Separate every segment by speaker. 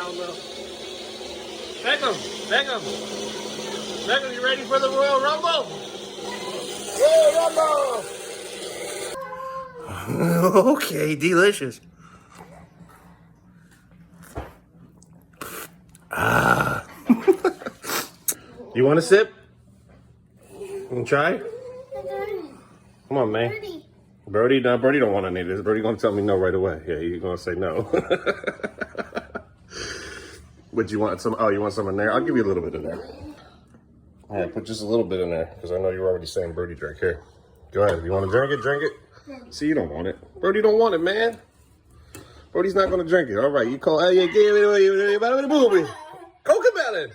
Speaker 1: down though. Beckham, Beckham, Beckham, you ready for the Royal Rumble? Royal Rumble! Okay, delicious. Ah. You want a sip? You want to try? Come on, man. Brody, no, Brody don't want any of this. Brody gonna tell me no right away. Yeah, he's gonna say no. But you want some? Oh, you want some in there? I'll give you a little bit in there. All right, put just a little bit in there because I know you're already saying Brody drink. Here, go ahead. If you want to drink it, drink it. See, you don't want it. Brody don't want it, man. Brody's not gonna drink it. All right, you call. Hey, give it away. Cocomelon.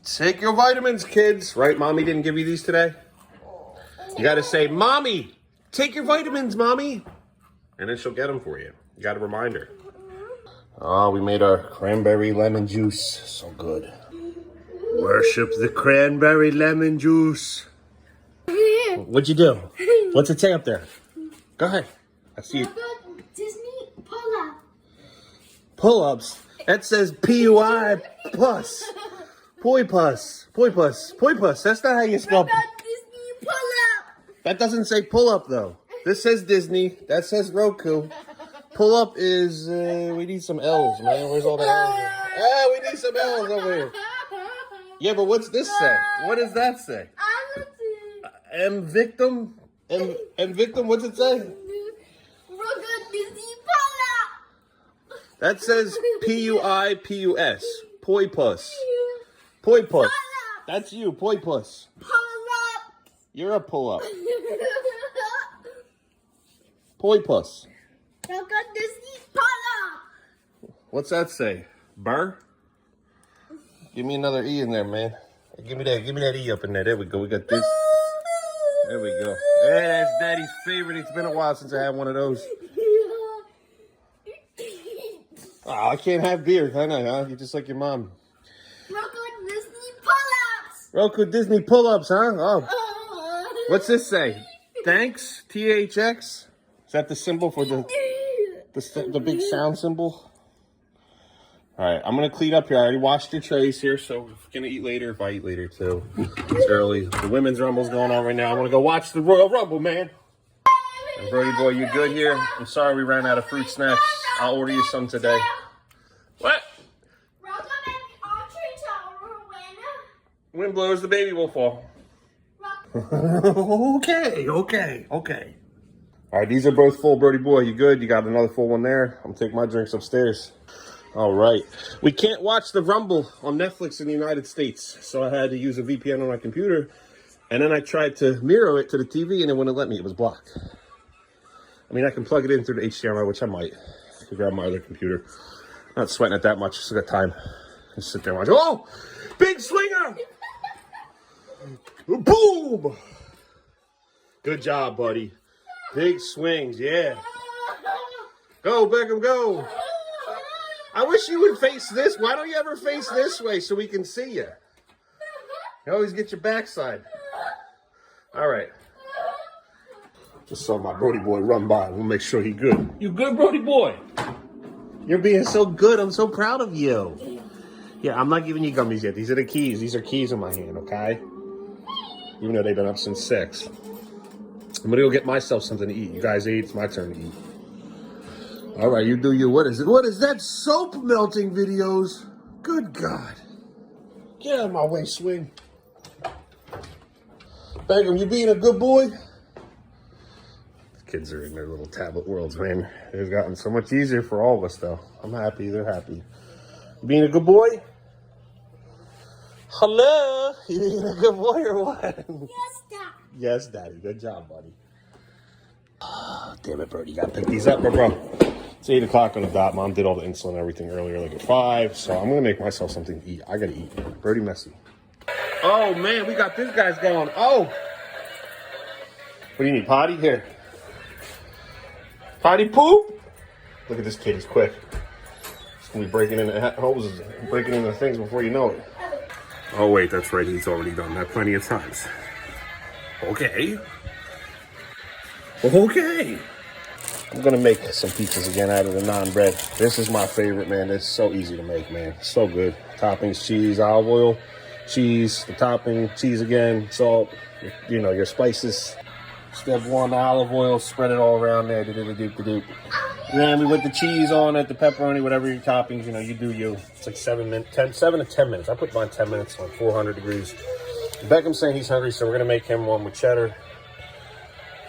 Speaker 1: Take your vitamins, kids. Right, Mommy didn't give you these today. You got to say, Mommy, take your vitamins, Mommy. And then she'll get them for you. You got to remind her. Oh, we made our cranberry lemon juice. So good. Worship the cranberry lemon juice. What'd you do? What's it say up there? Go ahead. I see it.
Speaker 2: Disney pull-up.
Speaker 1: Pull-ups? That says P-U-I plus. Poi puss. Poi puss. Poi puss. That's not how you spell it. That doesn't say pull-up, though. This says Disney. That says Roku. Pull-up is, we need some L's, man. Where's all the L's? We need some L's over here. Yeah, but what's this say? What does that say? M victim? M victim, what's it say? That says P-U-I-P-U-S. Poi puss. Poi puss. That's you, poi puss. You're a pull-up. Poi puss. What's that say? Burr? Give me another E in there, man. Give me that E up in there. There we go. We got this. There we go. Hey, that's Daddy's favorite. It's been a while since I had one of those. Oh, I can't have beer, can I, huh? You're just like your mom. Roku Disney pull-ups, huh? Oh. What's this say? Thanks? T-H-X? Is that the symbol for the big sound symbol? All right, I'm going to clean up here. I already washed your trays here, so we're going to eat later if I eat later, too. It's early. The women's rumble's going on right now. I want to go watch the Royal Rumble, man. And Brody boy, you good here? I'm sorry we ran out of fruit snacks. I'll order you some today. What? Wind blows, the baby will fall. Okay. All right, these are both full, Brody boy. You good? You got another full one there? I'm taking my drinks upstairs. All right. We can't watch the Rumble on Netflix in the United States, so I had to use a VPN on my computer, and then I tried to mirror it to the TV, and it wouldn't let me. It was blocked. I mean, I can plug it in through the HDMI, which I might. I could grab my other computer. Not sweating it that much. Just got time. Just sit there and watch. Oh! Big swinger! Boom! Good job, buddy. Big swings, yeah. Go, Beckham, go. I wish you would face this. Why don't you ever face this way so we can see you? You always get your backside. All right. Just saw my Brody boy run by. We'll make sure he's good. You good, Brody boy? You're being so good. I'm so proud of you. Yeah, I'm not giving you gummies yet. These are the keys. These are keys in my hand, okay? Even though they've been up since 6. I'm gonna go get myself something to eat. You guys ate, it's my turn to eat. All right, you do you. What is it? What is that? Soap melting videos? Good God. Get out of my way, swing. Beckham, you being a good boy? The kids are in their little tablet worlds, man. It's gotten so much easier for all of us, though. I'm happy, they're happy. Being a good boy? Hello? You being a good boy or what?
Speaker 2: Yes, Dad.
Speaker 1: Yes, Daddy. Good job, buddy. Oh, damn it, Brody. You gotta pick these up, bro. It's 8 o'clock on the dot. Mom did all the insulin and everything earlier, like at 5. So I'm gonna make myself something to eat. I gotta eat. Brody messy. Oh, man. We got this guy's going. Oh. What do you need? Potty? Here. Potty poop? Look at this kid. He's quick. He's gonna be breaking into hoses, breaking into things before you know it. Oh, wait, that's right. He's already done that plenty of times. Okay. Okay. I'm gonna make some pizzas again out of the naan bread. This is my favorite, man. It's so easy to make, man. So good. Toppings, cheese, olive oil, cheese, the topping, cheese again, salt, you know, your spices. Step 1, olive oil, spread it all around there. Doop. Then we put the cheese on it, the pepperoni, whatever your toppings, you know, you do you. It's like 7 to 10 minutes. I put mine 10 minutes on 400 degrees. Beckham's saying he's hungry, so we're gonna make him one with cheddar.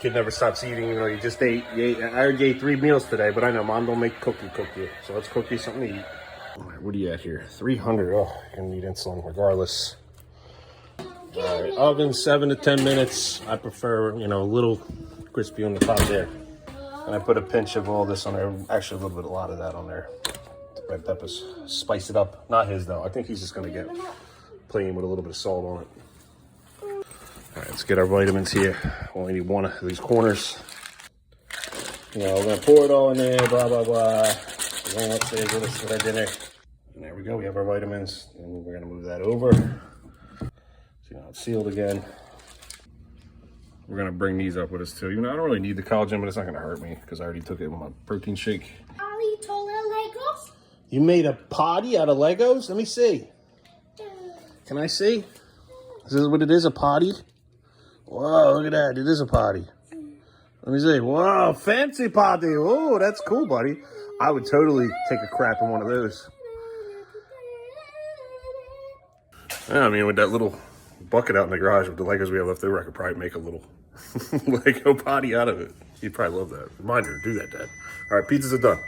Speaker 1: Kid never stops eating, you know, you just ate. I already ate 3 meals today, but I know Mom don't make cook you. So let's cook you something to eat. All right, what are you at here? 300, oh, you're gonna need insulin regardless. All right, oven 7 to 10 minutes. I prefer, you know, a little crispy on the top there. And I put a pinch of all this on there. Actually, a lot of that on there. The red peppers, spice it up. Not his though. I think he's just gonna get plain with a little bit of salt on it. All right, let's get our vitamins here. Only need one of these corners. You know, we're gonna pour it all in there, blah, blah, blah. We're gonna let's say with our dinner. And there we go, we have our vitamins. And we're gonna move that over. So, you know, it's sealed again. We're gonna bring these up with us too. You know, I don't really need the collagen, but it's not gonna hurt me because I already took it with my protein shake.
Speaker 2: Ollie told her Legos.
Speaker 1: You made a potty out of Legos? Let me see. Can I see? Is this what it is, a potty? Whoa, look at that. It is a potty. Let me see. Whoa, fancy potty. Oh, that's cool, buddy. I would totally take a crap in one of those. Yeah, I mean, with that little bucket out in the garage with the Legos we have left over, I could probably make a little Lego potty out of it. You'd probably love that. Reminder, do that, Dad. All right, pizzas are done.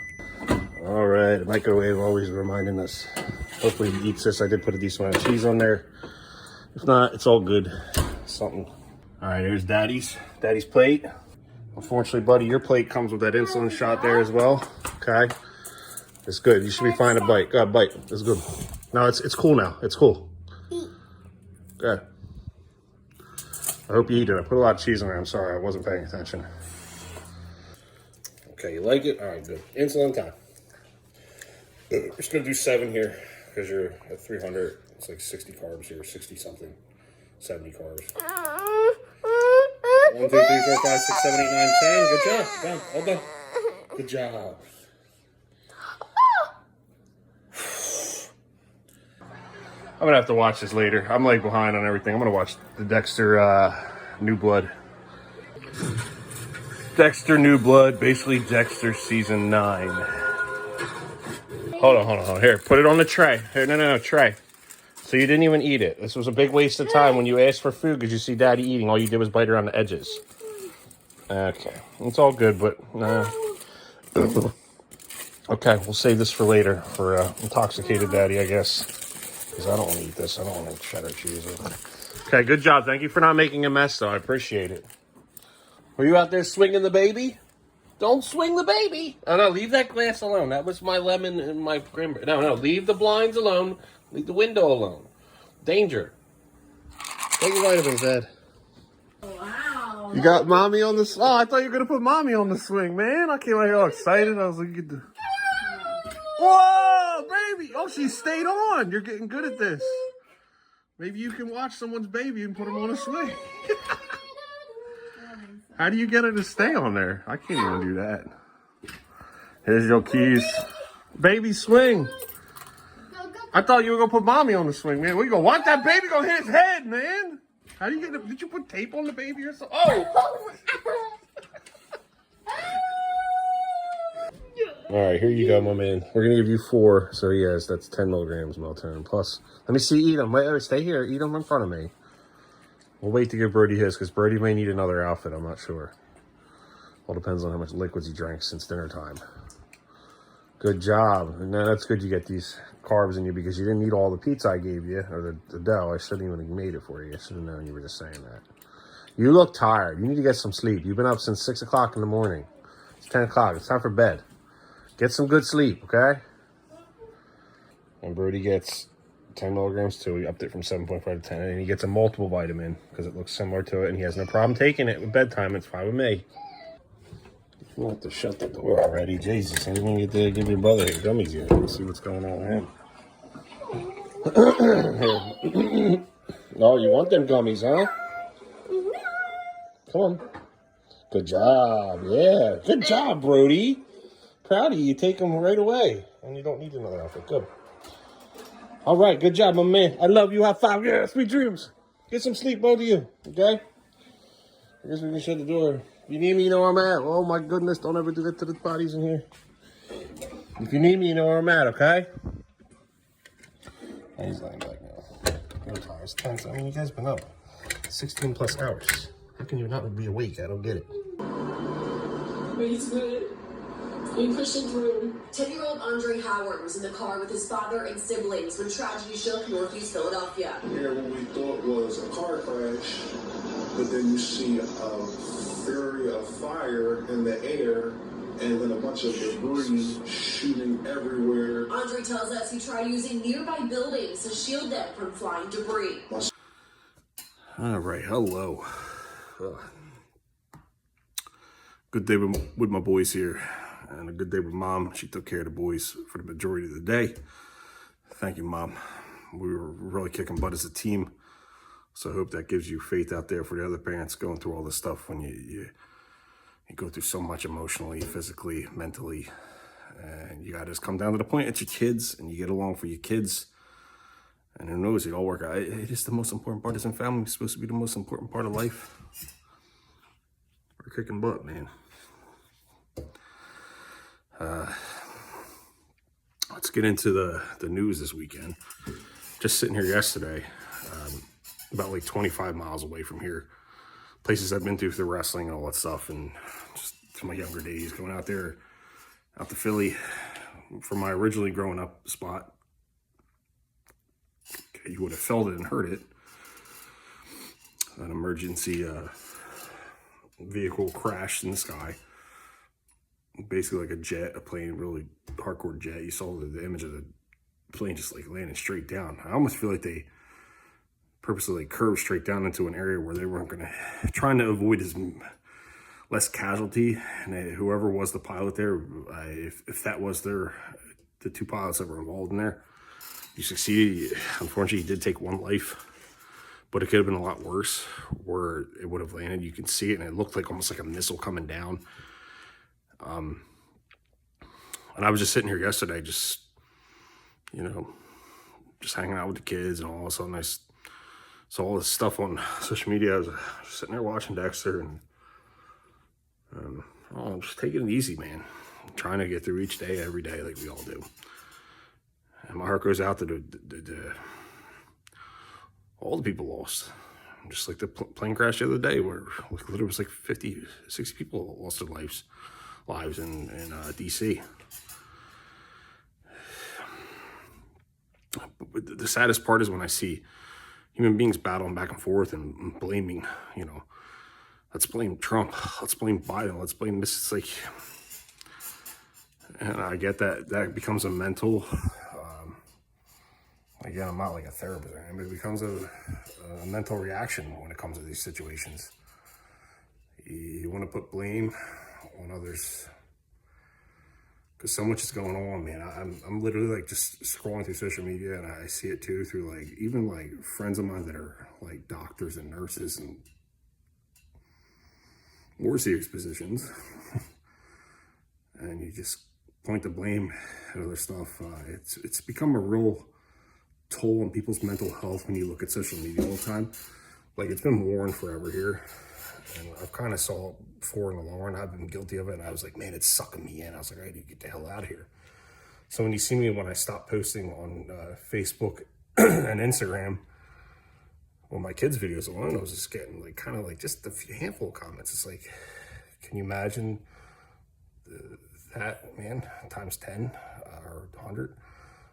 Speaker 1: All right, the microwave always reminding us. Hopefully he eats this. I did put a decent amount of cheese on there. If not, it's all good. Something. All right, here's Daddy's plate. Unfortunately, buddy, your plate comes with that insulin shot there as well. Okay, it's good. You should be fine to bite. Go ahead, bite. It's good. No, it's cool now. It's cool. Good. I hope you eat it. I put a lot of cheese on there. I'm sorry, I wasn't paying attention. Okay, you like it? All right, good. Insulin time. We're just gonna do 7 here because you're at 300. It's like 60 carbs here, 60 something, 70 carbs. 1, 2, 3, 4, 5, 6, 7, 8, 9, 10. Good job. Done. All done. Good job. I'm gonna have to watch this later. I'm like behind on everything. I'm gonna watch the Dexter New Blood. Dexter New Blood, basically Dexter season 9. Hold on. Here, put it on the tray. Here, no, tray. So you didn't even eat it. This was a big waste of time when you asked for food because you see Daddy eating. All you did was bite around the edges. Okay, it's all good, but okay, we'll save this for later for intoxicated Daddy, I guess. Because I don't want to eat this. I don't want to cheddar cheese. Okay, good job. Thank you for not making a mess, though. I appreciate it. Were you out there swinging the baby? Don't swing the baby. Oh, no, leave that glass alone. That was my lemon and my cranberry. No, leave the blinds alone. Leave the window alone. Danger. Take your vitamins, Dad.
Speaker 2: Wow.
Speaker 1: You got mommy on the... Oh, I thought you were going to put mommy on the swing, man. I came out here all excited. I was like, get the... Whoa, baby. Oh, she stayed on. You're getting good at this. Maybe you can watch someone's baby and put them on a swing. How do you get her to stay on there? I can't even do that. Here's your keys. Baby swing. I thought you were going to put mommy on the swing, man. We going to watch that baby go hit his head, man. How do you get it? Did you put tape on the baby or something? Oh! All right, here you go, my man. We're going to give you 4. So, yes, that's 10 milligrams melatonin. Plus, let me see, eat them. Wait, stay here. Eat them in front of me. We'll wait to give Brody his because Brody may need another outfit. I'm not sure. All depends on how much liquids he drank since dinner time. Good job. No, that's good you get these carbs in you because you didn't eat all the pizza I gave you or the dough. I shouldn't even have made it for you. I should have known you were just saying that. You look tired. You need to get some sleep. You've been up since 6 o'clock in the morning. It's 10 o'clock. It's time for bed. Get some good sleep, okay? And Brody gets 10 milligrams too. We upped it from 7.5 to 10. And he gets a multiple vitamin because it looks similar to it. And he has no problem taking it with bedtime. It's fine with me. You have to shut the door already. Jesus, I'm going to get to give your brother his gummies here. Let's see what's going on with him. Oh, you want them gummies, huh? Come on. Good job. Yeah. Good job, Brody. Proud of you. You take them right away. And you don't need another outfit. Good. All right. Good job, my man. I love you. High five. Yeah. Sweet dreams. Get some sleep, both of you. Okay? I guess we can shut the door. If you need me, you know where I'm at. Oh, my goodness. Don't ever do that to the bodies in here. If you need me, you know where I'm at, okay? And he's laying back now. No tires. Thanks. I mean, you guys been up 16 plus hours. How can you not be awake? I don't get it.
Speaker 3: He's good. We pushing through. 10-year-old Andre Howard was in the car with his father and siblings when tragedy shook Northeast Philadelphia.
Speaker 4: Here, what we thought was a car crash, but then you see a flurry of fire in the air, and then a bunch of debris shooting everywhere.
Speaker 3: Andre tells us he tried using nearby buildings to shield them from flying debris.
Speaker 1: All right, hello. Good day with my boys here, and a good day with Mom. She took care of the boys for the majority of the day. Thank you, Mom. We were really kicking butt as a team, so I hope that gives you faith out there for the other parents going through all this stuff when you go through so much emotionally, physically, mentally, and you gotta just come down to the point. It's your kids, and you get along for your kids, and who knows, it all work out. It is the most important part. Isn't family supposed to be the most important part of life? We're kicking butt, man. Let's get into the news this weekend. Just sitting here yesterday, about like 25 miles away from here. Places I've been to for wrestling and all that stuff, and just to my younger days, going out there, out to Philly, from my originally growing up spot. Okay, you would have felt it and heard it. An emergency vehicle crashed in the sky. Basically like a jet, a plane, really hardcore jet. You saw the image of the plane just like landing straight down. I almost feel like they purposely curved straight down into an area where they weren't trying to avoid as less casualty. And whoever was the pilot there, if that was the two pilots that were involved in there, you succeeded. Unfortunately, you did take one life, but it could have been a lot worse where it would have landed. You can see it, and it looked like almost like a missile coming down. And I was just sitting here yesterday, just hanging out with the kids, and all of a sudden I saw all this stuff on social media. I was just sitting there watching Dexter, and I'm just taking it easy, man. I'm trying to get through each day, every day, like we all do. And my heart goes out to all the people lost. Just like the plane crash the other day, where like literally was like 50, 60 people lost their lives in DC. But the saddest part is when I see human beings battling back and forth and blaming, let's blame Trump, let's blame Biden, let's blame this. It's like, and I get that becomes a mental, again, I'm not like a therapist, but it becomes a mental reaction when it comes to these situations. You want to put blame on others because so much is going on, man. I'm literally like just scrolling through social media, and I see it too through like even like friends of mine that are like doctors and nurses and more serious positions, and you just point the blame at other stuff. It's become a real toll on people's mental health when you look at social media all the time. Like, it's been worn forever here, and I've kind of saw it before in the long run. I've been guilty of it, and I was like, man, it's sucking me in. I was like, I need to get the hell out of here. So when you see me, when I stopped posting on Facebook and Instagram, when my kids' videos alone, I was just getting like kind of like just a handful of comments. It's like, can you imagine that, man, times 10 or 100?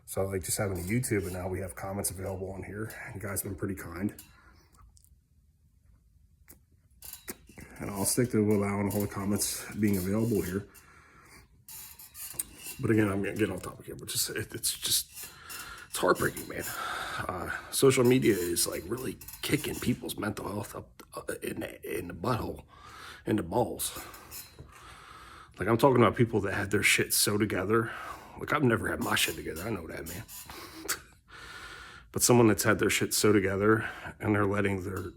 Speaker 1: So like just having a YouTube, and now we have comments available on here. You guys have been pretty kind. And I'll stick to allowing all the comments being available here. But again, I'm getting off topic here, but it's heartbreaking, man. Social media is like really kicking people's mental health up in the butthole, in the balls. Like, I'm talking about people that had their shit so together. Like, I've never had my shit together. I know that, man. But someone that's had their shit so together, and they're letting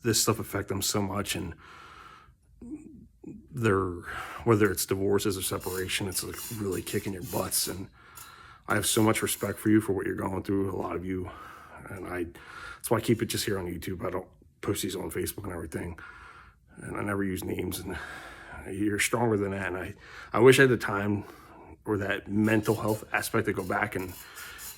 Speaker 1: this stuff affect them so much, and whether it's divorces or separation, it's like really kicking your butts. And I have so much respect for you for what you're going through, a lot of you. And that's why I keep it just here on YouTube. I don't post these on Facebook and everything. And I never use names. And you're stronger than that. And I wish I had the time or that mental health aspect to go back and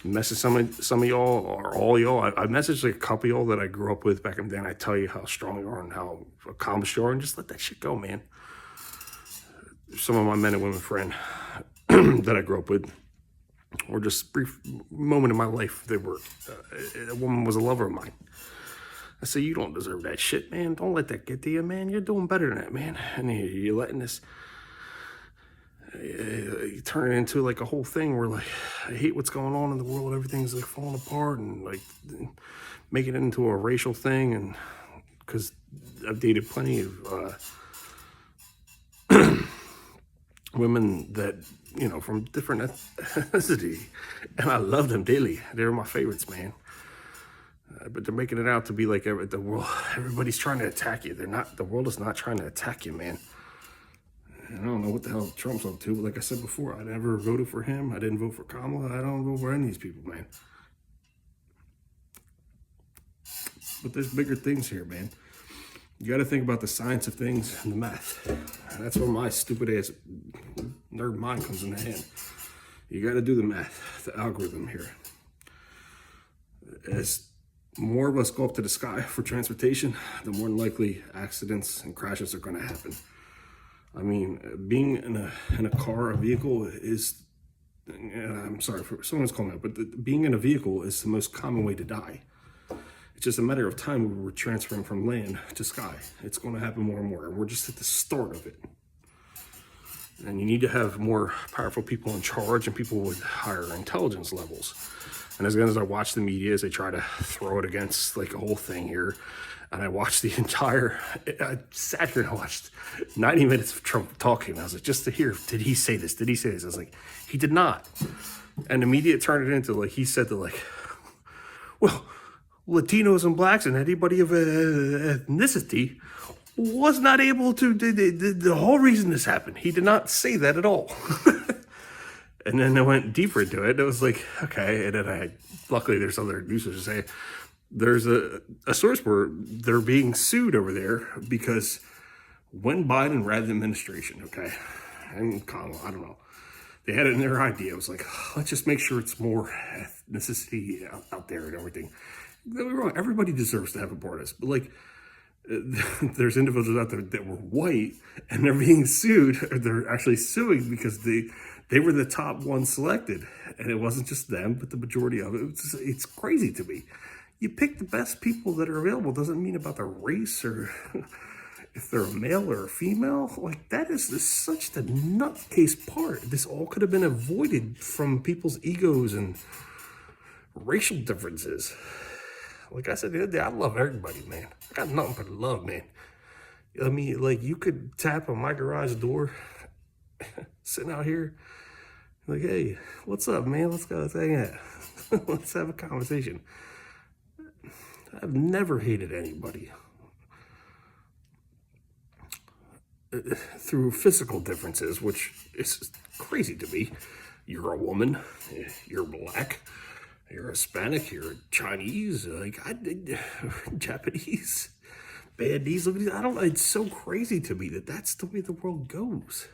Speaker 1: message some of y'all or all y'all. I messaged like a couple y'all that I grew up with back in the day, and I tell you how strong you are and how accomplished you are, and just let that shit go, man. Some of my men and women friend that I grew up with, or just a brief moment in my life, they were a woman was a lover of mine. I say, you don't deserve that shit, man. Don't let that get to you, man. You're doing better than that, man. And you're letting this, you turn it into like a whole thing where like, I hate what's going on in the world. Everything's like falling apart, and like making it into a racial thing. And because I've dated plenty of women that, you know, from different ethnicity, and I love them dearly. They're my favorites, man. But they're making it out to be like the world, everybody's trying to attack you. They're not, the world is not trying to attack you, man. And I don't know what the hell Trump's up to, but like I said before, I never voted for him. I didn't vote for Kamala. I don't vote for any of these people, man. But there's bigger things here, man. You got to think about the science of things and the math. And that's where my stupid ass nerd mind comes in hand. You got to do the math, the algorithm here. As more of us go up to the sky for transportation, the more likely accidents and crashes are going to happen. I mean, being in a car, a vehicle is, I'm sorry for someone's calling out, but being in a vehicle is the most common way to die. It's just a matter of time when we're transferring from land to sky. It's going to happen more and more, and we're just at the start of it. And you need to have more powerful people in charge and people with higher intelligence levels. And as I watch the media, as they try to throw it against like a whole thing here, and I watched I sat here and I watched 90 minutes of Trump talking. I was like, just to hear, did he say this? Did he say this? I was like, he did not. And the media turned it into like, he said to like, well, Latinos and blacks and anybody of ethnicity was not able to, the whole reason this happened. He did not say that at all. And then I went deeper into it. It was like, okay. And then luckily there's other news to say, there's a source where they're being sued over there because when Biden ran the administration, okay, and Kamala, I don't know, they had it in their idea. It was like, let's just make sure it's more ethnicity out there and everything. Don't be wrong, everybody deserves to have a part of this, but like, there's individuals out there that were white and they're being sued, or they're actually suing because they were the top one selected, and it wasn't just them, but the majority of it. It's crazy to me. You pick the best people that are available. Doesn't mean about their race or if they're a male or a female. Like, that is such the nutcase part. This all could have been avoided from people's egos and racial differences. Like I said the other day, I love everybody, man. I got nothing but love, man. I mean, like, you could tap on my garage door, sitting out here, like, hey, what's up, man? Let's go, let's hang out. Let's have a conversation. I've never hated anybody through physical differences, which is crazy to me. You're a woman, you're black, you're Hispanic, you're Chinese, like Japanese, Bandese. Look at these. It's so crazy to me that that's the way the world goes.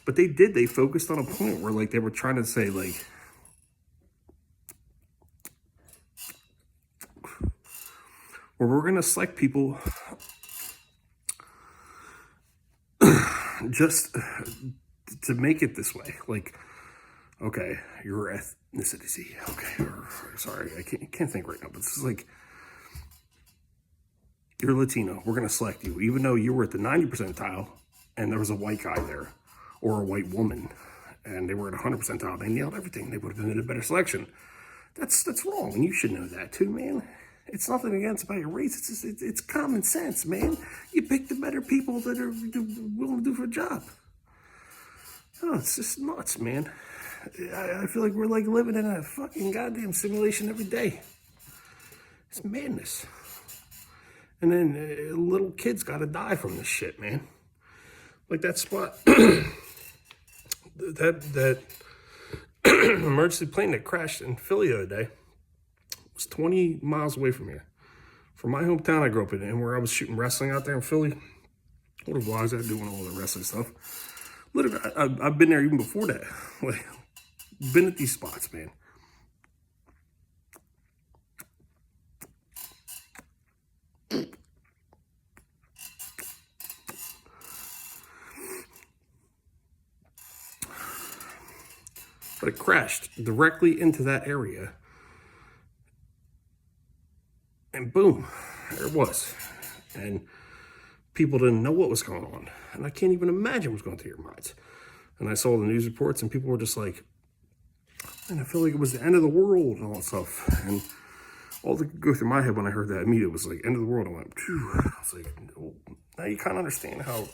Speaker 1: But they focused on a point where like they were trying to say like, where we're going to select people just to make it this way. Like, okay, your ethnicity. Okay, or, sorry, I can't think right now, but this is like, you're Latino. We're going to select you, even though you were at the 90 percentile and there was a white guy there or a white woman and they were at 100 percentile. They nailed everything. They would have been a better selection. That's wrong. And you should know that too, man. It's nothing against about your race. It's just, it's common sense, man. You pick the better people that are willing to do for a job. Oh, it's just nuts, man. I feel like we're like living in a fucking goddamn simulation every day. It's madness. And then little kids got to die from this shit, man.
Speaker 5: Like that spot, that emergency plane that crashed in Philly the other day was 20 miles away from here. From my hometown I grew up in, and where I was shooting wrestling out there in Philly, all the vlogs I doing all the wrestling stuff. Literally, I've been there even before that. Like, been at these spots, man. But it crashed directly into that area. And boom, there it was. And people didn't know what was going on. And I can't even imagine what's going through your minds. And I saw the news reports, and people were just like, man, I feel like it was the end of the world and all that stuff. And all that could go through my head when I heard that immediately was like, end of the world. I went, phew. I was like, oh, now you kind of understand how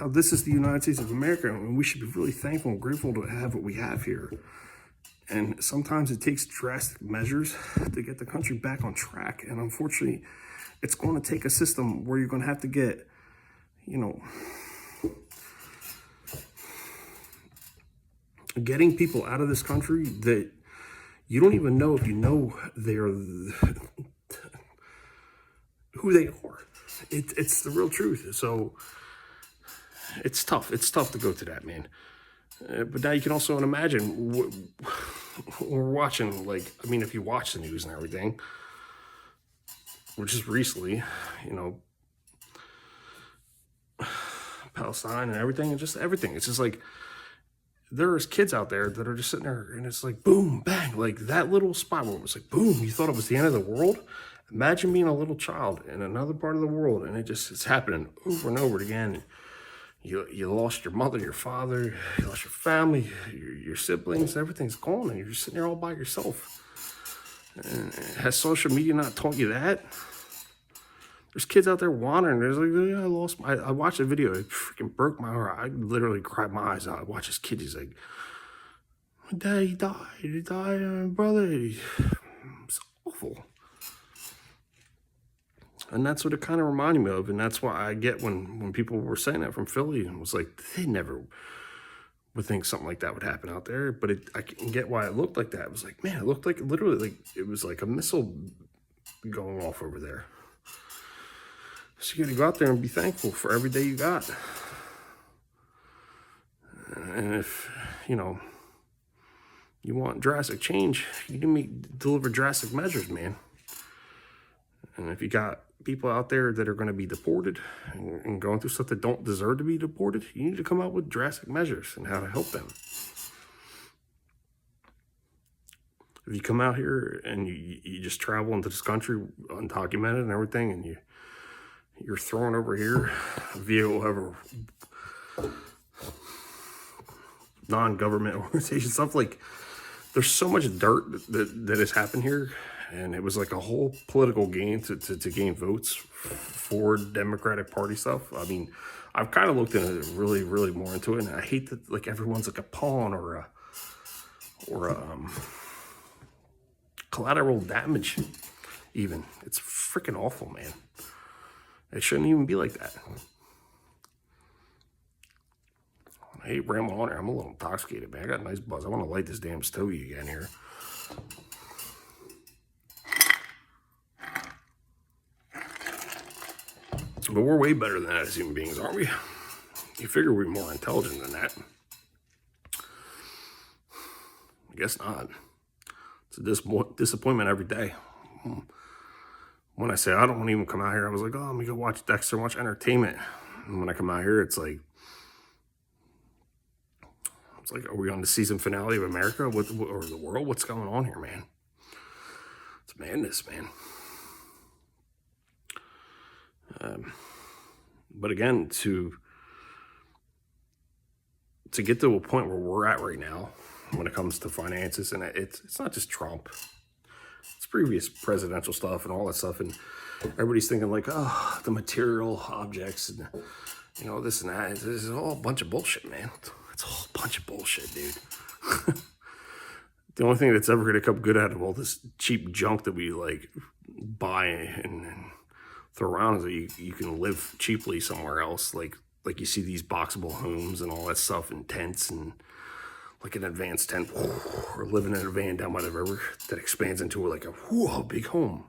Speaker 5: this is the United States of America, and we should be really thankful and grateful to have what we have here. And sometimes it takes drastic measures to get the country back on track. And unfortunately, it's going to take a system where you're going to have to get, you know, getting people out of this country that you don't even know if you know they're who they are. It's the real truth. So it's tough. It's tough to go to that, man. But now you can also imagine we're watching, like, I mean, if you watch the news and everything, which is recently, you know, Palestine and everything, and just everything. It's just like, there's kids out there that are just sitting there, and it's like, boom, bang, like that little spot where it was like, boom, you thought it was the end of the world? Imagine being a little child in another part of the world, and it's happening over and over again. You lost your mother, your father, you lost your family, your siblings, everything's gone, and you're just sitting there all by yourself. And has social media not taught you that? There's kids out there wandering. There's like, I watched a video. It freaking broke my heart. I literally cried my eyes out. I watched this kid. He's like, my dad, he died. He died, brother. It's awful. And that's what it kind of reminded me of. And that's why I get when people were saying that from Philly, and was like, they never would think something like that would happen out there. But I can get why it looked like that. It was like, man, it looked like literally like it was like a missile going off over there. So you got to go out there and be thankful for every day you got. And if, you know, you want drastic change, you can deliver drastic measures, man. And if you got people out there that are going to be deported and going through stuff that don't deserve to be deported, you need to come out with drastic measures and how to help them. If you come out here and you just travel into this country undocumented and everything, and you're thrown over here via whatever non-government organization stuff, like, there's so much dirt that has happened here, and it was like a whole political game to gain votes for Democratic Party stuff. I mean, I've kind of looked into it really, really more into it, and I hate that like everyone's like a pawn or a collateral damage even. It's freaking awful, man. It shouldn't even be like that. I hate rambling on here. I'm a little intoxicated, man. I got a nice buzz. I want to light this damn stogie again here. But we're way better than that as human beings, aren't we? You figure we're more intelligent than that. I guess not. It's a disappointment every day. When I say I don't want to even come out here, I was like, oh, let me go watch Dexter, watch entertainment. And when I come out here, it's like, are we on the season finale of America or the world? What's going on here, man? It's madness, man. But again, to get to a point where we're at right now when it comes to finances, and it's not just Trump, it's previous presidential stuff and all that stuff, and everybody's thinking like, oh, the material objects and, you know, this and that. This is all a bunch of bullshit, man. It's all a bunch of bullshit, dude. The only thing that's ever going to come good out of all this cheap junk that we like buy and throw around is that you can live cheaply somewhere else. Like you see these boxable homes and all that stuff and tents and like an advanced tent, or living in a van down by the river that expands into like a big home.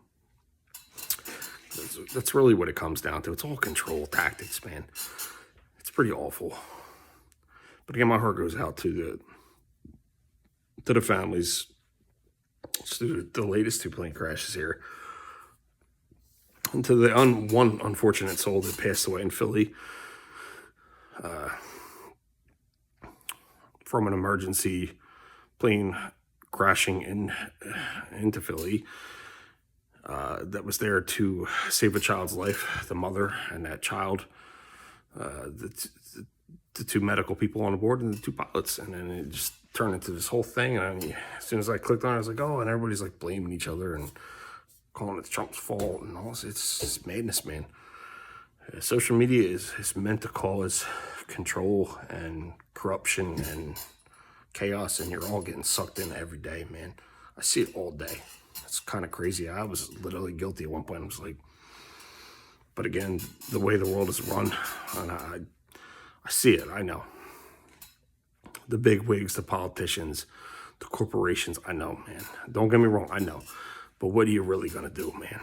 Speaker 5: That's really what it comes down to. It's all control tactics, man. It's pretty awful. But again, my heart goes out to the families, to the latest 2 plane crashes here, and to the one unfortunate soul that passed away in Philly from an emergency plane crashing into Philly that was there to save a child's life, the mother and that child, the 2 medical people on board and the 2 pilots. And then it just turned into this whole thing. And as soon as I clicked on it, I was like, oh, and everybody's like blaming each other and calling it Trump's fault and all this. It's madness, man. Social media is meant to cause control and corruption and chaos, and you're all getting sucked in every day, man. I see it all day. It's kind of crazy. I was literally guilty at one point. I was like, but again, the way the world is run, and I see it. I know. The big wigs, the politicians, the corporations, I know, man. Don't get me wrong, I know. But what are you really going to do, man?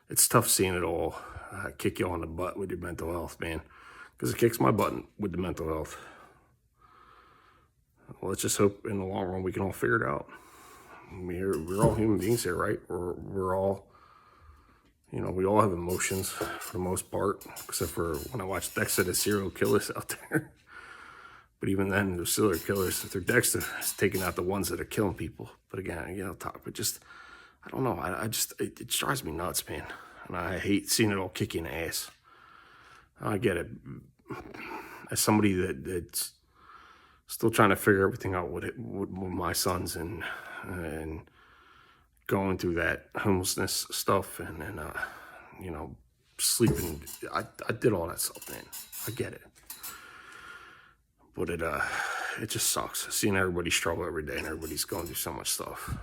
Speaker 5: It's tough seeing it all kick you on the butt with your mental health, man. Because it kicks my butt with the mental health. Well, let's just hope in the long run we can all figure it out. We're all human beings here, right? We're all, we all have emotions for the most part, except for when I watch Dexter, the serial killers out there. But even then, the serial killers, if they're Dexter, it's taking out the ones that are killing people. But again, but just, I don't know. It drives me nuts, man. And I hate seeing it all kick you in the ass. I get it. As somebody that's still trying to figure everything out with my sons and going through that homelessness stuff and sleeping. I did all that stuff, man. I get it. But it just sucks seeing everybody struggle every day and everybody's going through so much stuff.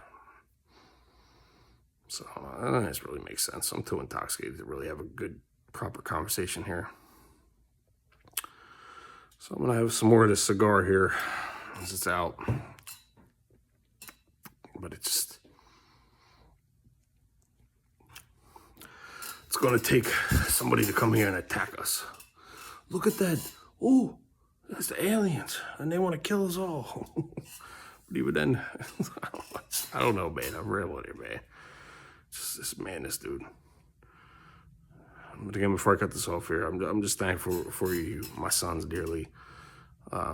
Speaker 5: So I don't think this really makes sense. I'm too intoxicated to really have a good, proper conversation here. So I'm going to have some more of this cigar here as it's out. But it's going to take somebody to come here and attack us. Look at that. Oh, that's the aliens. And they want to kill us all. But even then, I don't know, man. I'm real with it, man. Just this madness, dude. But again, before I cut this off here, I'm just thankful for you, my sons, dearly. I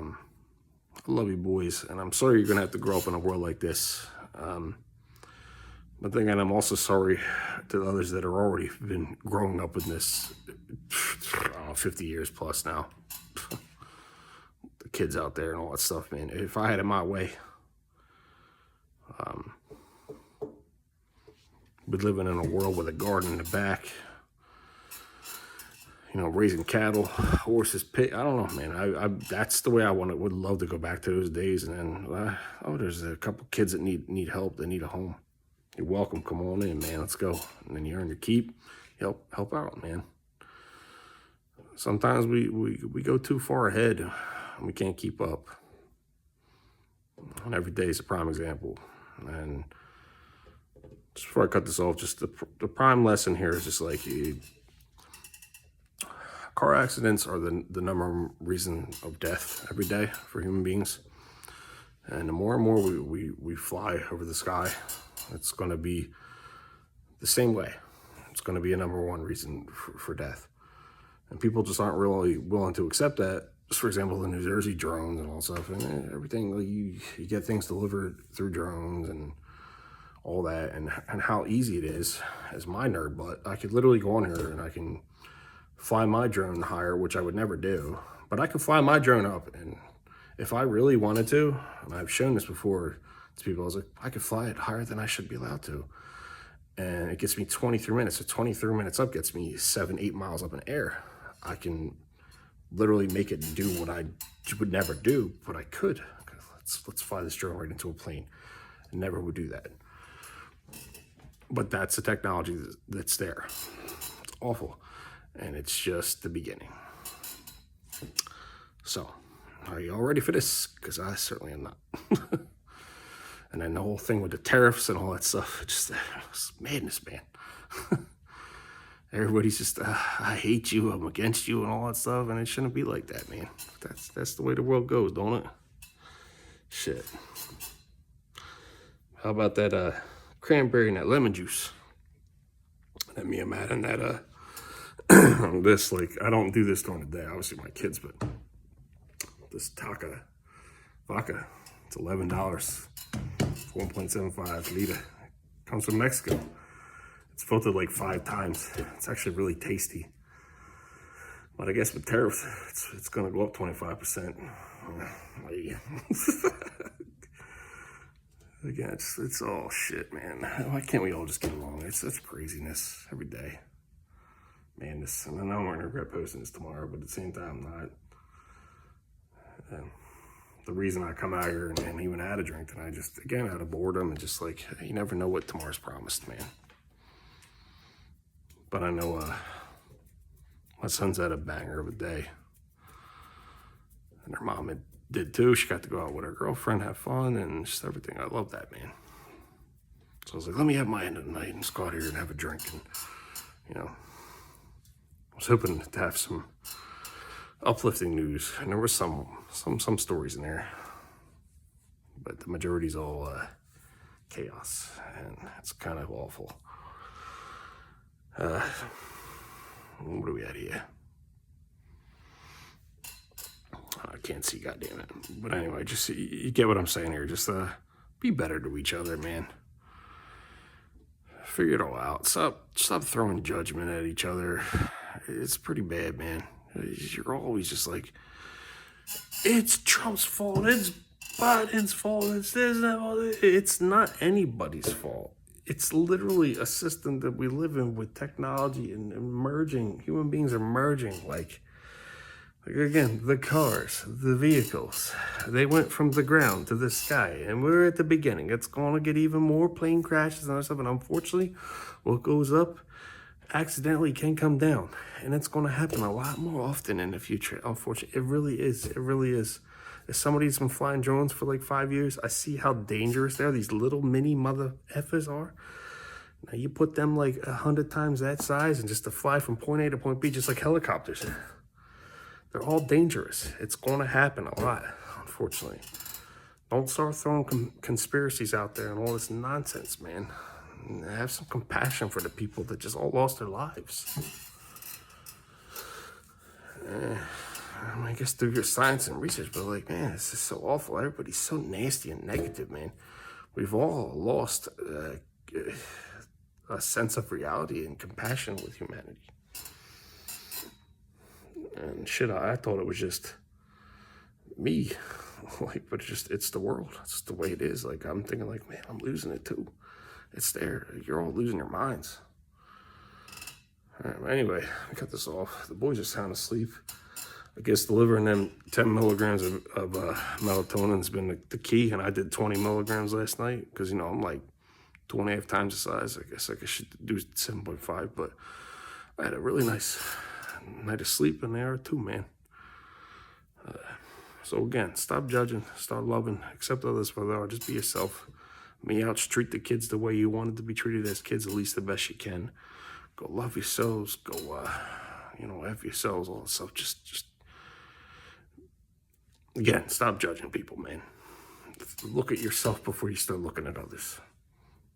Speaker 5: love you, boys, and I'm sorry you're gonna have to grow up in a world like this. But then again, I'm also sorry to the others that are already been growing up in this, 50 years plus now. The kids out there and all that stuff, man. If I had it my way, we'd living in a world with a garden in the back, raising cattle, horses, pig. I don't know, man. That's the way I would love to go back to those days. And then, there's a couple kids that need help. They need a home. You're welcome. Come on in, man. Let's go. And then you earn your keep. Help out, man. Sometimes we go too far ahead and we can't keep up. And every day is a prime example. And just before I cut this off, just the prime lesson here is just like car accidents are the number one reason of death every day for human beings. And the more and more we fly over the sky, it's going to be the same way. It's going to be a number one reason for death. And people just aren't really willing to accept that. Just for example, the New Jersey drones and all stuff, and everything, you get things delivered through drones and all that, and how easy it is as my nerd butt. I could literally go on here and I can fly my drone higher, which I would never do, but I can fly my drone up, and if I really wanted to, and I've shown this before to people, I was like, I could fly it higher than I should be allowed to, and it gets me 23 minutes. So 23 minutes up gets me 7-8 miles up in the air. I can literally make it do what I would never do, but I could. Let's fly this drone right into a plane. I never would do that. But that's the technology that's there. It's awful. And it's just the beginning. So, are you all ready for this? Because I certainly am not. And then the whole thing with the tariffs and all that stuff, it's madness, man. Everybody's just, I hate you, I'm against you, and all that stuff, and it shouldn't be like that, man. That's the way the world goes, don't it? Shit. How about that cranberry and that lemon juice? That me and Matt and that this, like, I don't do this during the day, obviously my kids, but this Taka vodka, it's $11, 1.75 liter. Comes from Mexico. It's filtered like 5 times. It's actually really tasty. But I guess with tariffs, it's gonna go up 25%. Again, it's all shit, man. Why can't we all just get along? It's such craziness every day. Man, this, and I know I'm gonna regret posting this tomorrow, but at the same time, I'm not. The reason I come out here and even had a drink tonight, just again out of boredom and just like, you never know what tomorrow's promised, man. But I know my son's had a banger of a day. And her mom did too. She got to go out with her girlfriend, have fun, and just everything. I love that, man. So I was like, let me have my end of the night and just go out here and have a drink. And, you know, I was hoping to have some uplifting news. And there were some stories in there. But the majority's all chaos. And it's kind of awful. What do we at here? I can't see, goddammit. But anyway, just you get what I'm saying here. Just be better to each other, man. Figure it all out. Stop throwing judgment at each other. It's pretty bad, man. You're always just like, it's Trump's fault. It's Biden's fault. It's this and that. It's not anybody's fault. It's literally a system that we live in with technology and merging. Human beings are merging. Like again, the cars, the vehicles, they went from the ground to the sky, and we're at the beginning. It's going to get even more plane crashes and other stuff, and unfortunately, what goes up accidentally can come down, and it's going to happen a lot more often in the future. Unfortunately, it really is. It really is. As somebody who's been flying drones for like 5 years, I see how dangerous they are. These little mini mother effers are. Now you put them like 100 times that size and just to fly from point A to point B, just like helicopters. They're all dangerous. It's going to happen a lot, unfortunately. Don't start throwing conspiracies out there and all this nonsense, man. And have some compassion for the people that just all lost their lives. I guess through your science and research, but like, man, this is so awful. Everybody's so nasty and negative, man. We've all lost a sense of reality and compassion with humanity. And shit, I thought it was just me. Like, but it's the world. It's the way it is. Like, I'm thinking like, man, I'm losing it too. It's there. You're all losing your minds. All right, anyway, I cut this off. The boys are sound asleep. I guess delivering them 10 milligrams of melatonin has been the key, and I did 20 milligrams last night because, you know, I'm like 2.5 times the size. I guess I should do 7.5, but I had a really nice night of sleep in there too, man. So again, stop judging, start loving, accept others for they are, just be yourself. Me out, treat the kids the way you wanted to be treated as kids, at least the best you can. Go love yourselves, go, F yourselves, all that stuff. Just again, stop judging people, man. Look at yourself before you start looking at others.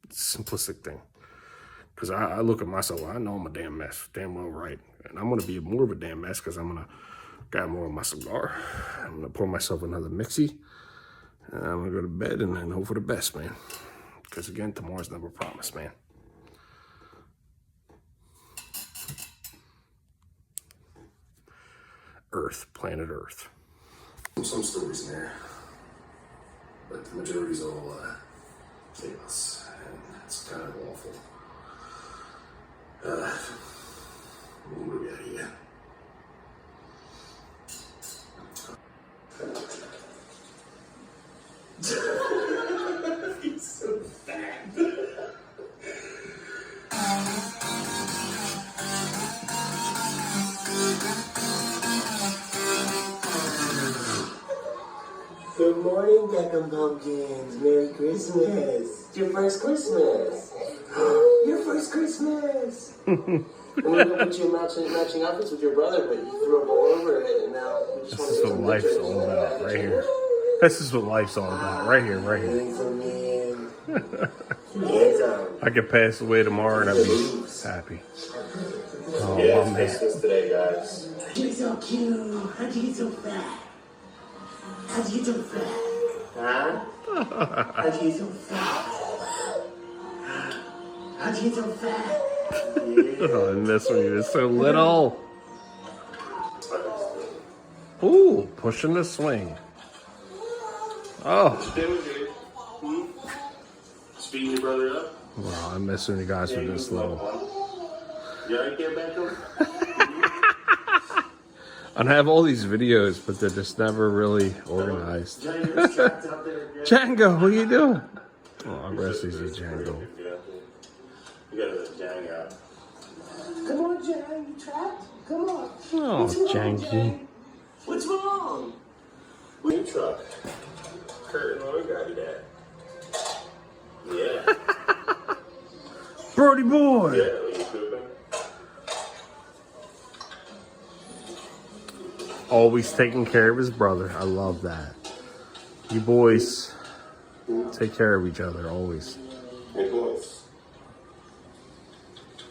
Speaker 5: It's a simplistic thing. Because I look at myself, I know I'm a damn mess, damn well right. And I'm going to be more of a damn mess because I'm going to grab more of my cigar. I'm going to pour myself another mixie. And I'm going to go to bed and then hope for the best, man. Because again, tomorrow's never promised, man. Earth, planet Earth. Some stories in there, but the majority's all chaos, and it's kind of awful. What do we got here? He's so
Speaker 6: Good morning, Beckham Pumpkins. Merry Christmas. It's your first Christmas. Your first Christmas. I'm going to put you in matching outfits with your brother, but you threw a ball over it, and now we just
Speaker 5: This
Speaker 6: want
Speaker 5: is
Speaker 6: to
Speaker 5: what life's all about, right here. This is what life's all about, right here, right here.
Speaker 6: for me. Yes,
Speaker 5: I could pass away tomorrow and I'd be happy. Oh,
Speaker 6: yeah,
Speaker 5: my man.
Speaker 6: Christmas today, guys. You're so cute. How'd you get so fat? How'd you get so fat? Huh? How'd you get so fat? How'd you get so fat?
Speaker 5: Oh, I miss when you were so little. Ooh, pushing the swing. Oh.
Speaker 1: Speeding your brother up.
Speaker 5: Wow, I miss when you guys were this little.
Speaker 1: You alright there, Beckham?
Speaker 5: I have all these videos, but they're just never really organized. Django, what are you doing? Oh, I rest easy, Django.
Speaker 1: You gotta let Jang out.
Speaker 6: Come on, Jang. You trapped? Come on.
Speaker 5: Oh, Janky.
Speaker 6: What's wrong?
Speaker 1: New truck. Kurt and Lloyd got you that. Yeah.
Speaker 5: Brody boy.
Speaker 1: Yeah, are you pooping?
Speaker 5: Always taking care of his brother. I love that. You boys take care of each other always.